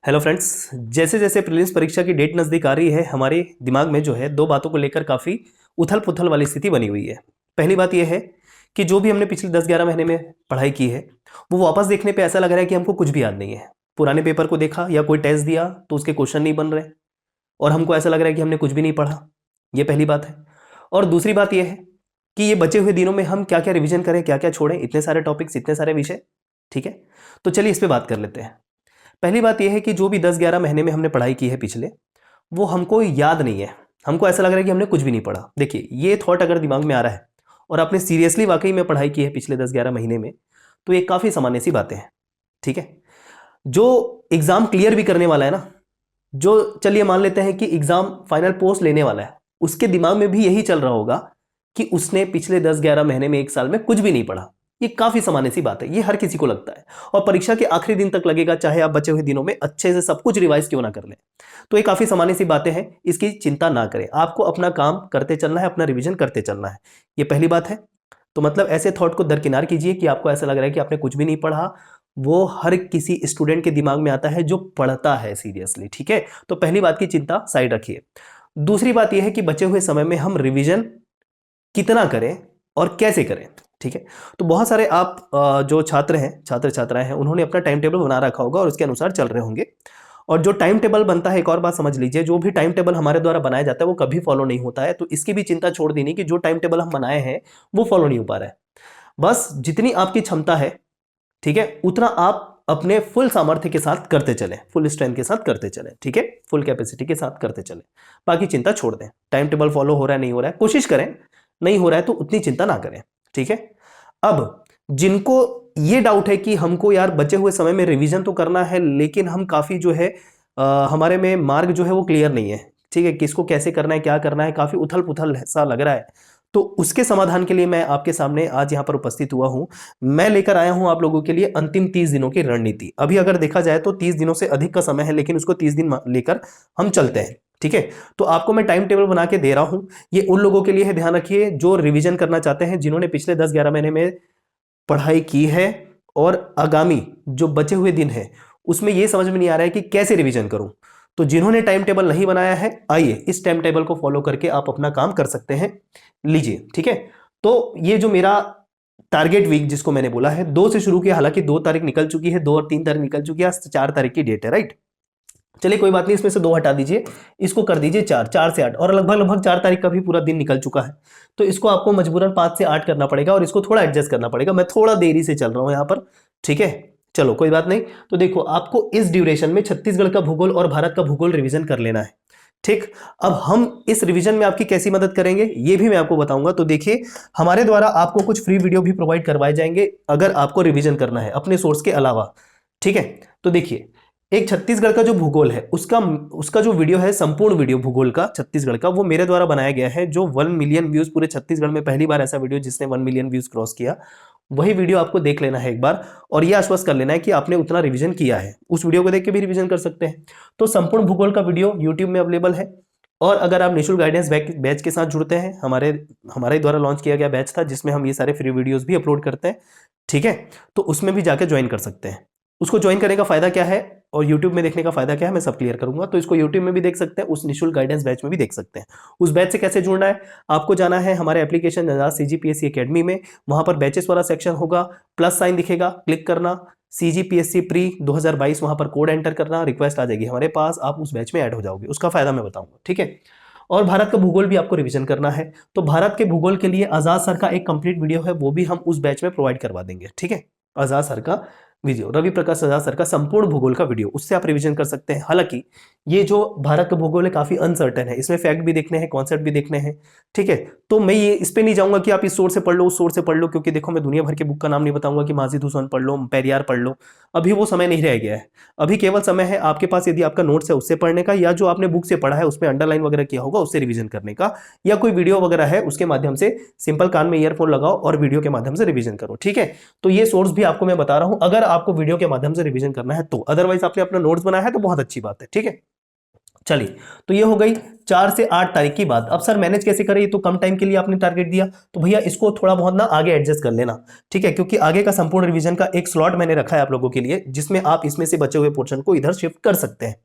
Hello friends, जैसे जैसे prelims परीक्षा की डेट नज़दीक आ रही है, हमारे दिमाग में जो है दो बातों को लेकर काफ़ी उथल पुथल वाली स्थिति बनी हुई है। पहली बात यह है कि जो भी हमने पिछले 10-11 महीने में पढ़ाई की है, वो वापस देखने पे ऐसा लग रहा है कि हमको कुछ भी याद नहीं है। पुराने पेपर को देखा या कोई टेस्ट दिया तो उसके क्वेश्चन नहीं बन रहे और हमको ऐसा लग रहा है कि हमने कुछ भी नहीं पढ़ा। ये पहली बात है। और दूसरी बात यह है कि ये बचे हुए दिनों में हम क्या क्या रिविजन करें, क्या क्या छोड़ें, इतने सारे टॉपिक्स, इतने सारे विषय। ठीक है, तो चलिए इस पर बात कर लेते हैं। पहली बात यह है कि जो भी 10-11 महीने में हमने पढ़ाई की है पिछले, वो हमको याद नहीं है। हमको ऐसा लग रहा है कि हमने कुछ भी नहीं पढ़ा। देखिए, ये थॉट अगर दिमाग में आ रहा है और आपने सीरियसली वाकई में पढ़ाई की है पिछले 10-11 महीने में, तो ये काफ़ी सामान्य सी बातें हैं। ठीक है, जो एग्ज़ाम क्लियर भी करने वाला है ना, जो चलिए मान लेते हैं कि एग्ज़ाम फाइनल पोस्ट लेने वाला है, उसके दिमाग में भी यही चल रहा होगा कि उसने पिछले 10-11 महीने में, एक साल में कुछ भी नहीं पढ़ा। ये काफ़ी सामान्य सी बात है, ये हर किसी को लगता है और परीक्षा के आखिरी दिन तक लगेगा, चाहे आप बचे हुए दिनों में अच्छे से सब कुछ रिवाइज क्यों ना कर लें। तो ये काफ़ी सामान्य सी बातें हैं, इसकी चिंता ना करें। आपको अपना काम करते चलना है, अपना रिविजन करते चलना है। ये पहली बात है। तो मतलब ऐसे थॉट को दरकिनार कीजिए कि आपको ऐसा लग रहा है कि आपने कुछ भी नहीं पढ़ा। वो हर किसी स्टूडेंट के दिमाग में आता है जो पढ़ता है सीरियसली। ठीक है, तो पहली बात की चिंता साइड रखिए। दूसरी बात यह है कि बचे हुए समय में हम रिवीजन कितना करें और कैसे करें। ठीक है, तो बहुत सारे आप जो छात्र हैं, छात्र छात्राएं हैं, उन्होंने अपना टाइम टेबल बना रखा होगा और उसके अनुसार चल रहे होंगे। और जो टाइम टेबल बनता है, एक और बात समझ लीजिए, जो भी टाइम टेबल हमारे द्वारा बनाया जाता है वो कभी फॉलो नहीं होता है। तो इसकी भी चिंता छोड़ देनी कि जो टाइम टेबल हम बनाए हैं वो फॉलो नहीं हो पा रहा है। बस जितनी आपकी क्षमता है, ठीक है, उतना आप अपने फुल सामर्थ्य के साथ करते चलें, फुल स्ट्रेंथ के साथ करते चलें। ठीक है, फुल कैपेसिटी के साथ करते चलें। बाकी चिंता छोड़ दें। टाइम टेबल फॉलो हो रहा है, नहीं हो रहा है, कोशिश करें। नहीं हो रहा है तो उतनी चिंता ना करें। ठीक है, अब जिनको ये डाउट है कि हमको यार बचे हुए समय में रिवीजन तो करना है, लेकिन हम काफी जो है हमारे में मार्ग जो है वो क्लियर नहीं है। ठीक है, किसको कैसे करना है, क्या करना है, काफी उथल पुथल सा लग रहा है। तो उसके समाधान के लिए मैं आपके सामने आज यहां पर उपस्थित हुआ हूं। मैं लेकर आया हूं आप लोगों के लिए अंतिम 30 दिनों की रणनीति। अभी अगर देखा जाए तो 30 दिनों से अधिक का समय है, लेकिन उसको 30 दिन लेकर हम चलते हैं। ठीक है, तो आपको मैं टाइम टेबल बना के दे रहा हूं। ये उन लोगों के लिए है, ध्यान रखिए, जो रिवीजन करना चाहते हैं, जिन्होंने पिछले 10-11 महीने में पढ़ाई की है और आगामी जो बचे हुए दिन है उसमें यह समझ में नहीं आ रहा है कि कैसे रिवीजन करूं। तो जिन्होंने टाइम टेबल नहीं बनाया है, आइए इस टाइम टेबल को फॉलो करके आप अपना काम कर सकते हैं। लीजिए, ठीक है। तो ये जो मेरा टारगेट वीक जिसको मैंने बोला है, 2 से शुरू किया, हालांकि 2 तारीख निकल चुकी है, 2 और 3 तारीख निकल चुकी है, 4 तारीख की डेट है, राइट। चलिए कोई बात नहीं, इसमें से 2 हटा दीजिए, इसको कर दीजिए 4, 4 से 8, और लगभग लगभग 4 तारीख का भी पूरा दिन निकल चुका है। तो इसको आपको मजबूरन 5 से 8 करना पड़ेगा और इसको थोड़ा एडजस्ट करना पड़ेगा। मैं थोड़ा देरी से चल रहा हूं यहां पर। ठीक है, चलो कोई बात नहीं। तो देखो, आपको इस ड्यूरेशन में छत्तीसगढ़ का भूगोल और भारत का भूगोल रिवीजन कर लेना है। ठीक, अब हम इस रिवीजन में आपकी कैसी मदद करेंगे ये भी मैं आपको बताऊंगा। तो देखिए, हमारे द्वारा आपको कुछ फ्री वीडियो भी प्रोवाइड करवाए जाएंगे अगर आपको रिवीजन करना है अपने सोर्स के अलावा। ठीक है, तो देखिए, एक छत्तीसगढ़ का जो भूगोल है उसका उसका जो वीडियो है, संपूर्ण वीडियो भूगोल का छत्तीसगढ़ का, वो मेरे द्वारा बनाया गया है, जो 1 मिलियन व्यूज पूरे छत्तीसगढ़ में, पहली बार ऐसा वीडियो जिसने 1 मिलियन व्यूज क्रॉस किया। वही वीडियो आपको देख लेना है एक बार और यह आश्वस्त कर लेना है कि आपने उतना रिवीजन किया है। उस वीडियो को देख के भी रिवीजन कर सकते हैं। तो संपूर्ण भूगोल का वीडियो यूट्यूब में अवेलेबल है। और अगर आप निःशुल्क गाइडेंस बैच के साथ जुड़ते हैं, हमारे द्वारा लॉन्च किया गया बैच था जिसमें हम ये सारे फ्री वीडियोस भी अपलोड करते हैं। ठीक है, तो उसमें भी जाकर ज्वाइन कर सकते हैं। उसको ज्वाइन करने का फायदा क्या है और YouTube में देखने का फायदा क्या है, मैं सब क्लियर करूंगा। तो इसको YouTube में भी देख सकते हैं, उस निःशुल्क गाइडेंस बैच में भी देख सकते हैं। उस बैच से कैसे जुड़ना है, आपको जाना है हमारे एप्लीकेशन नजाज CGPSC एकेडमी में। वहां पर बैचेस वाला सेक्शन होगा, प्लस साइन दिखेगा, क्लिक करना, CGPSC प्री 2022 वहां पर कोड एंटर करना, रिक्वेस्ट आ जाएगी हमारे पास, आप उस बैच में ऐड हो जाओगे। उसका फायदा मैं बताऊंगा। ठीक है, और भारत का भूगोल भी आपको रिवीजन करना है, तो भारत के भूगोल के लिए आजाद सर का एक कंप्लीट वीडियो है, वो भी हम उस बैच में प्रोवाइड करवा देंगे। ठीक है, आजाद सर का वीडियो, रवि प्रकाश आजाद सर का संपूर्ण भूगोल का वीडियो, उससे आप रिवीजन कर सकते हैं। हालांकि ये जो भारत का भूगोल है काफी अनसर्टेन है, इसमें फैक्ट भी देखने हैं, कॉन्सेप्ट भी देखने हैं। ठीक है, तो मैं ये इस पे नहीं जाऊंगा कि आप इस सोर्स से पढ़ लो, उस सोर्स से पढ़ लो, क्योंकि देखो, मैं दुनिया भर के बुक का नाम नहीं बताऊंगा कि माजिद हुसैन पढ़ लो, पेरियार पढ़ लो। अभी वो समय नहीं रह गया है। अभी केवल समय है आपके पास, यदि आपका नोट्स है उससे पढ़ने का, या जो आपने बुक से पढ़ा है उसमें अंडरलाइन वगैरह किया होगा उससे रिवीजन करने का, या कोई वीडियो वगैरह है उसके माध्यम से सिंपल कान में ईयरफोन लगाओ और वीडियो के माध्यम से रिवीजन करो। ठीक है, तो ये सोर्स भी आपको मैं बता रहा हूं अगर आपको वीडियो के माध्यम से रिवीजन करना है तो। अदरवाइज आपने अपना नोट्स बनाया है तो बहुत अच्छी बात है। ठीक है, चलिए, तो ये हो गई 4 से 8 तारीख की बात। अब सर मैनेज कैसे करें, ये तो कम टाइम के लिए आपने टारगेट दिया, तो भैया इसको थोड़ा बहुत ना आगे एडजस्ट कर लेना, ठीक है, क्योंकि आगे का संपूर्ण रिवीजन का एक स्लॉट मैंने रखा है आप लोगों के लिए, जिसमें आप इसमें से बचे हुए पोर्शन को इधर शिफ्ट कर सकते हैं।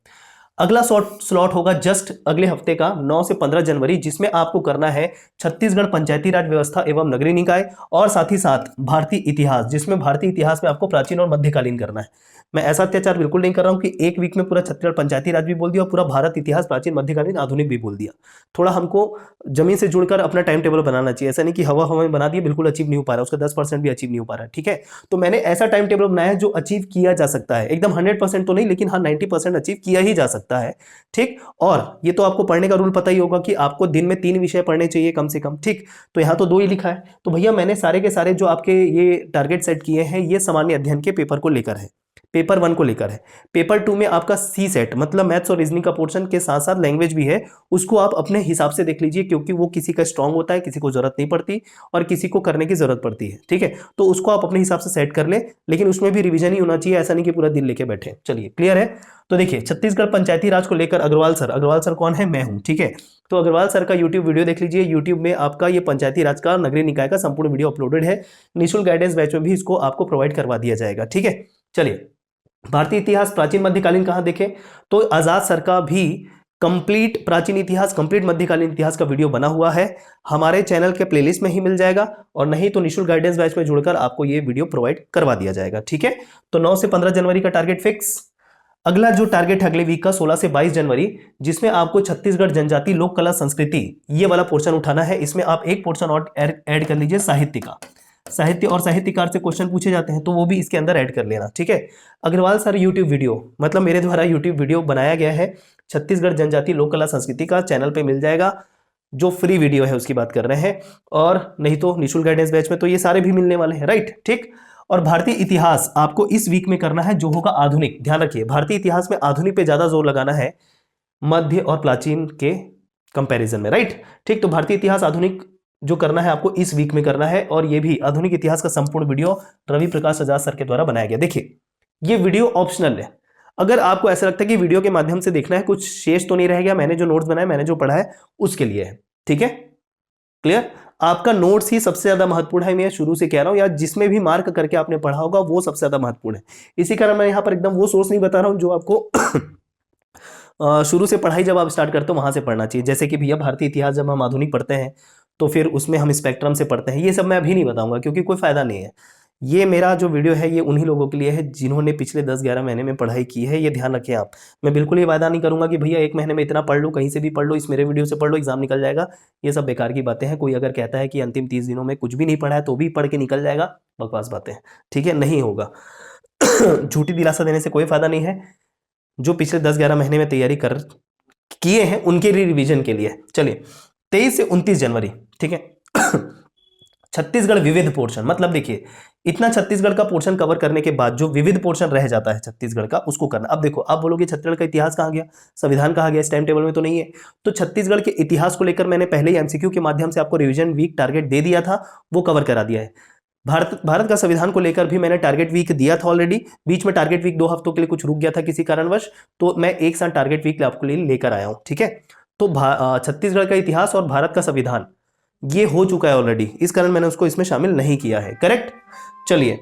अगला स्लॉट होगा जस्ट अगले हफ्ते का 9 से 15 जनवरी, जिसमें आपको करना है छत्तीसगढ़ पंचायती राज व्यवस्था एवं नगरीय निकाय और साथ ही साथ भारतीय इतिहास, जिसमें भारतीय इतिहास में आपको प्राचीन और मध्यकालीन करना है। मैं ऐसा अत्याचार बिल्कुल नहीं कर रहा हूं कि एक वीक में पूरा छत्तीसगढ़ पंचायती राज भी बोल दिया और पूरा भारत इतिहास प्राचीन मध्यकालीन आधुनिक भी बोल दिया। थोड़ा हमको जमीन से जुड़कर अपना टाइम टेबल बनाना चाहिए, ऐसा नहीं कि हवा हवा में बना दिया, बिल्कुल अचीव नहीं हो पा रहा, उसका 10% भी अचीव नहीं हो पा रहा, ठीक है। तो मैंने ऐसा टाइम टेबल बनाया है जो अचीव किया जा सकता है, एकदम 100% तो नहीं, लेकिन हाँ 90% अचीव किया ही जा सकता है, ठीक। और ये तो आपको पढ़ने का रूल पता ही होगा कि आपको दिन में 3 विषय पढ़ने चाहिए कम से कम, ठीक। तो यहाँ तो 2 ही लिखा है, तो भैया मैंने सारे के सारे जो आपके ये टारगेट सेट किए हैं, ये सामान्य अध्ययन के पेपर को लेकर है, पेपर 1 को लेकर है। पेपर 2 में आपका सी सेट मतलब मैथ्स और रीजनिंग का पोर्शन के साथ साथ लैंग्वेज भी है, उसको आप अपने हिसाब से देख लीजिए, क्योंकि वो किसी का स्ट्रांग होता है, किसी को जरूरत नहीं पड़ती और किसी को करने की जरूरत पड़ती है, ठीक है। तो उसको आप अपने हिसाब से सेट कर ले, लेकिन उसमें भी रिवीजन ही होना चाहिए, ऐसा नहीं कि पूरा दिन लेके बैठे। चलिए क्लियर है। तो देखिए छत्तीसगढ़ पंचायती राज को लेकर अग्रवाल सर कौन है, मैं हूं, ठीक है। तो अग्रवाल सर का यूट्यूब वीडियो देख लीजिए, यूट्यूब में आपका ये पंचायती राज का नगरीय निकाय का संपूर्ण वीडियो अपलोडेड है, निःशुल्क गाइडेंस बैच में भी इसको आपको प्रोवाइड करवा दिया जाएगा, ठीक है। चलिए, भारतीय इतिहास प्राचीन मध्यकालीन कहां देखें, तो आजाद सर का भी कंप्लीट प्राचीन इतिहास कंप्लीट मध्यकालीन इतिहास का वीडियो बना हुआ है, हमारे चैनल के प्लेलिस्ट में ही मिल जाएगा, और नहीं तो निःशुल्क गाइडेंस बैच में जुड़कर आपको ये वीडियो प्रोवाइड करवा दिया जाएगा, ठीक है। तो 9 से 15 जनवरी का टारगेट फिक्स। अगला जो टारगेट है अगले वीक का 16 से 22 जनवरी, जिसमें आपको छत्तीसगढ़ जनजाति लोक कला संस्कृति ये वाला पोर्शन उठाना है। इसमें आप एक पोर्शन और ऐड कर लीजिए साहित्य का, साहित्य और साहित्यकार से क्वेश्चन पूछे जाते हैं तो वो भी इसके अंदर ऐड कर लेना, ठीक है। अग्रवाल सर यूट्यूब वीडियो मतलब मेरे द्वारा यूट्यूब वीडियो बनाया गया है, छत्तीसगढ़ जनजाति लोक कला संस्कृति का चैनल पे मिल जाएगा, जो फ्री वीडियो है उसकी बात कर रहे हैं, और नहीं तो निःशुल्क गाइडेंस बैच में तो ये सारे भी मिलने वाले हैं, राइट, ठीक। और भारतीय इतिहास आपको इस वीक में करना है, जो होगा आधुनिक। ध्यान रखिए भारतीय इतिहास में आधुनिक पे ज्यादा जोर लगाना है मध्य और प्राचीन के कंपैरिजन में, राइट, ठीक। तो भारतीय इतिहास आधुनिक जो करना है आपको इस वीक में करना है, और ये भी आधुनिक इतिहास का संपूर्ण वीडियो रवि प्रकाश आजाद सर के द्वारा बनाया गया। देखिए ये वीडियो ऑप्शनल है, अगर आपको ऐसा लगता है कि वीडियो के माध्यम से देखना है, कुछ शेष तो नहीं रह गया, मैंने जो नोट्स बनाए मैंने जो पढ़ा है उसके लिए है, ठीक है, क्लियर। आपका नोट्स ही सबसे ज्यादा महत्वपूर्ण है, मैं शुरू से कह रहा हूं, या जिसमें भी मार्क करके आपने पढ़ा होगा वो सबसे ज्यादा महत्वपूर्ण है। इसी कारण मैं यहां पर एकदम वो सोर्स नहीं बता रहा हूं जो आपको शुरू से पढ़ाई जब आप स्टार्ट करते हो वहां से पढ़ना चाहिए। जैसे कि भैया भारतीय इतिहास जब हम आधुनिक पढ़ते हैं तो फिर उसमें हम स्पेक्ट्रम से पढ़ते हैं, ये सब मैं अभी नहीं बताऊंगा क्योंकि कोई फायदा नहीं है। ये मेरा जो वीडियो है ये उन्हीं लोगों के लिए है जिन्होंने पिछले 10-11 महीने में पढ़ाई की है, ये ध्यान रखें आप। मैं बिल्कुल ये वायदा नहीं करूंगा कि भैया 1 महीने में इतना पढ़ लो, कहीं से भी पढ़ लो, इस मेरे वीडियो से पढ़ लो एग्जाम निकल जाएगा, ये सब बेकार की बातें हैं। कोई अगर कहता है कि अंतिम 30 दिनों में कुछ भी नहीं पढ़ा है तो भी पढ़ के निकल जाएगा, बकवास बातें हैं, ठीक है, नहीं होगा। झूठी दिलासा देने से कोई फायदा नहीं है। जो पिछले 10-11 महीने में तैयारी कर किए हैं उनके लिए रिवीजन के लिए। चलिए 23 से 29 जनवरी, ठीक है। छत्तीसगढ़ विविध पोर्शन मतलब देखिए इतना छत्तीसगढ़ का पोर्शन कवर करने के बाद जो विविध पोर्शन रह जाता है छत्तीसगढ़ का उसको करना। अब देखो आप बोलोगे छत्तीसगढ़ का इतिहास कहाँ गया, संविधान कहाँ गया, इस टाइम टेबल में तो नहीं है। तो छत्तीसगढ़ के इतिहास को लेकर मैंने पहले ही एमसीक्यू के माध्यम से आपको रिवीजन वीक टारगेट दे दिया था, वो कवर करा दिया है। भारत का संविधान को लेकर भी मैंने टारगेट वीक दिया था ऑलरेडी, बीच में टारगेट वीक 2 हफ्तों के लिए कुछ रुक गया था किसी कारणवश, तो मैं एक साथ टारगेट वीक आपके लिए लेकर आया हूं, ठीक है। तो छत्तीसगढ़ का इतिहास और भारत का संविधान ये हो चुका है ऑलरेडी, इस कारण मैंने उसको इसमें शामिल नहीं किया है, करेक्ट। चलिए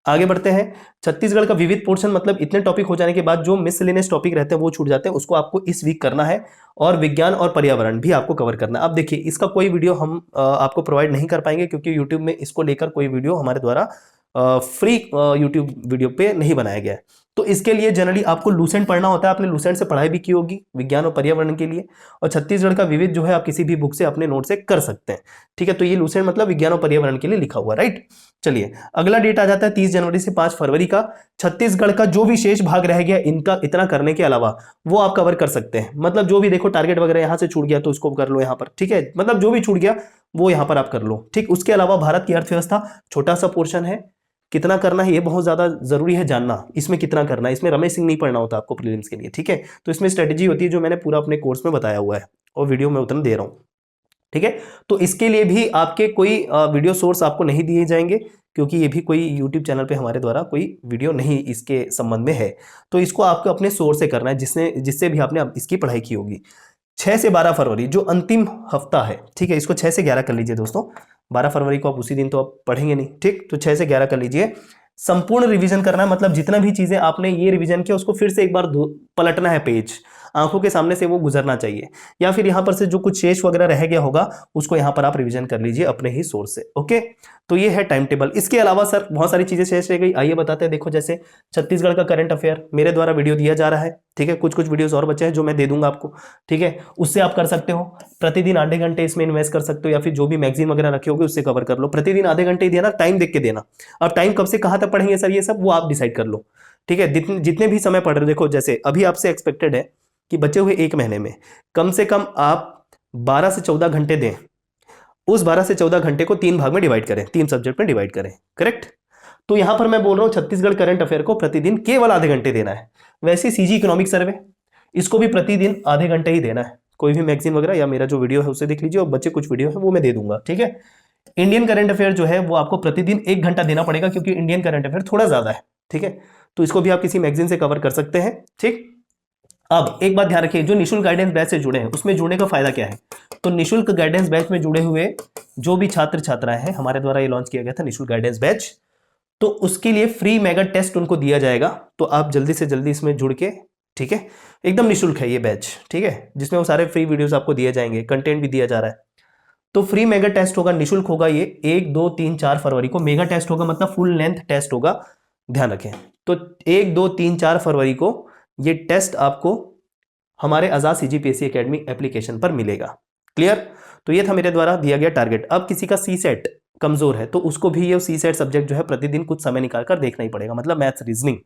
आगे बढ़ते हैं। छत्तीसगढ़ का विविध पोर्शन मतलब इतने टॉपिक हो जाने के बाद जो मिसलेनियस टॉपिक रहते हैं वो छूट जाते हैं, उसको आपको इस वीक करना है, और विज्ञान और पर्यावरण भी आपको कवर करना है। अब देखिए इसका कोई वीडियो हम आपको प्रोवाइड नहीं कर पाएंगे क्योंकि यूट्यूब में इसको लेकर कोई वीडियो हमारे द्वारा फ्री यूट्यूब वीडियो पे नहीं बनाया गया है। तो इसके लिए जनरली आपको लूसेंट पढ़ना होता है, आपने लूसेंट से पढ़ाई भी की होगी विज्ञान और पर्यावरण के लिए, और छत्तीसगढ़ का विविध जो है आप किसी भी बुक से अपने नोट से कर सकते हैं, ठीक है। तो ये लूसेंट मतलब विज्ञान और पर्यावरण के लिए लिखा हुआ, राइट। चलिए अगला डेट आ जाता है 30 जनवरी से 5 फरवरी का। छत्तीसगढ़ का जो भी शेष भाग रह गया इनका इतना करने के अलावा वो आप कवर कर सकते हैं, मतलब जो भी देखो टारगेट वगैरह यहाँ से छूट गया तो उसको कर लो यहाँ पर, ठीक है, मतलब जो भी छूट गया वो यहाँ पर आप कर लो, ठीक। उसके अलावा भारत की अर्थव्यवस्था छोटा सा पोर्शन है, कितना करना है ये बहुत ज्यादा जरूरी है जानना, इसमें कितना करना है, इसमें रमेश सिंह नहीं पढ़ना होता आपको प्रीलिम्स के लिए, ठीक है। तो इसमें स्ट्रेटेजी होती है जो मैंने पूरा अपने कोर्स में बताया हुआ है और वीडियो में उतना दे रहा हूं, ठीक है। तो इसके लिए भी आपके कोई वीडियो सोर्स आपको नहीं दिए जाएंगे, क्योंकि ये भी कोई यूट्यूब चैनल पे हमारे द्वारा कोई वीडियो नहीं इसके संबंध में है। तो इसको आपको अपने सोर्स से करना है जिससे भी आपने इसकी पढ़ाई की होगी। 6 से 12 फरवरी जो अंतिम हफ्ता है, ठीक है, इसको 6 से 11 कर लीजिए दोस्तों। 12 फरवरी को आप उसी दिन तो आप पढ़ेंगे नहीं, ठीक, तो 6 से 11 कर लीजिए। संपूर्ण रिवीजन करना है, मतलब जितना भी चीजें आपने ये रिवीजन किया उसको फिर से एक बार पलटना है, पेज आंखों के सामने से वो गुजरना चाहिए, या फिर यहां पर से जो कुछ शेष वगैरह रह गया होगा उसको यहां पर आप रिवीजन कर लीजिए अपने ही सोर्स से। ओके, तो ये है टाइम टेबल। इसके अलावा सर बहुत सारी चीजें शेष रह गई, आइए बताते हैं। देखो जैसे छत्तीसगढ़ का करंट अफेयर मेरे द्वारा वीडियो दिया जा रहा है, ठीक है, कुछ कुछ वीडियोस और बचे हैं जो मैं दे दूंगा आपको, ठीक है, उससे आप कर सकते हो। प्रतिदिन आधे घंटे इसमें इन्वेस्ट कर सकते हो, या फिर जो भी मैगजीन वगैरह रखे होगे उससे कवर कर लो। प्रतिदिन आधे घंटे ही देना, टाइम देख के देना। अब टाइम कब से कहां तक पढ़ेंगे सर ये सब वो आप डिसाइड कर लो, ठीक है। जितने भी समय पढ़ रहे हो, देखो जैसे अभी आपसे एक्सपेक्टेड है कि बचे हुए एक महीने में कम से कम आप 12 से 14 घंटे दें। उस 12 से 14 घंटे को 3 भाग में डिवाइड करें, 3 सब्जेक्ट में डिवाइड करें, करेक्ट। तो यहां पर मैं बोल रहा हूं छत्तीसगढ़ करंट अफेयर को प्रतिदिन केवल आधे घंटे देना है। वैसे सीजी इकोनॉमिक सर्वे इसको भी प्रतिदिन आधे घंटे ही देना है। कोई भी मैगजीन वगैरह या मेरा जो वीडियो है उसे देख लीजिए, और बच्चे कुछ वीडियो है वो मैं दे दूंगा, ठीक है। इंडियन करंट अफेयर जो है वो आपको प्रतिदिन 1 घंटा देना पड़ेगा, क्योंकि इंडियन करंट अफेयर थोड़ा ज्यादा है, ठीक है। तो इसको भी आप किसी मैगजीन से कवर कर सकते हैं, ठीक। अब एक बात ध्यान रखिए, जो निशुल्क गाइडेंस बैच से जुड़े हैं उसमें जुड़ने का फायदा क्या है। तो निशुल्क गाइडेंस बैच में जुड़े हुए जो भी छात्र छात्राएं हैं, हमारे द्वारा ये लॉन्च किया गया था निशुल्क गाइडेंस बैच, तो उसके लिए फ्री मेगा टेस्ट उनको दिया जाएगा। तो आप जल्दी से जल्दी इसमें जुड़ के, ठीक है, एकदम निशुल्क है ये बैच, ठीक है, जिसमें वो सारे फ्री वीडियोस आपको दिए जाएंगे, कंटेंट भी दिया जा रहा है। तो फ्री मेगा टेस्ट होगा, निशुल्क होगा ये। 1, 2, 3, 4 फरवरी को मेगा टेस्ट होगा, मतलब फुल लेंथ टेस्ट होगा, ध्यान रखें। तो 1, 2, 3, 4 फरवरी को ये टेस्ट आपको हमारे आजाद सीजीपीएससी एकेडमी एप्लीकेशन पर मिलेगा। क्लियर। तो ये था मेरे द्वारा दिया गया टारगेट। अब किसी का सी सेट कमजोर है तो उसको भी ये सी सेट सब्जेक्ट जो है प्रतिदिन कुछ समय निकालकर देखना ही पड़ेगा, मतलब मैथ्स रीजनिंग,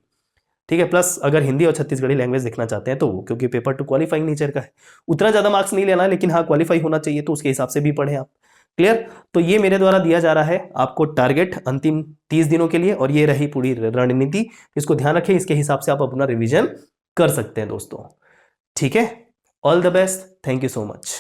ठीक है। प्लस अगर हिंदी और छत्तीसगढ़ी लैंग्वेज देखना चाहते हैं तो वो, क्योंकि पेपर 2 क्वालिफाइंग नेचर का है, उतना ज्यादा मार्क्स नहीं लेना है, लेकिन हाँ क्वालिफाई होना चाहिए, तो उसके हिसाब से भी पढ़े आप। क्लियर। तो ये मेरे द्वारा दिया जा रहा है आपको टारगेट अंतिम 30 दिनों के लिए, और ये रही पूरी रणनीति। इसको ध्यान रखें, इसके हिसाब से आप अपना रिविजन कर सकते हैं दोस्तों, ठीक है। All the best, thank you so much.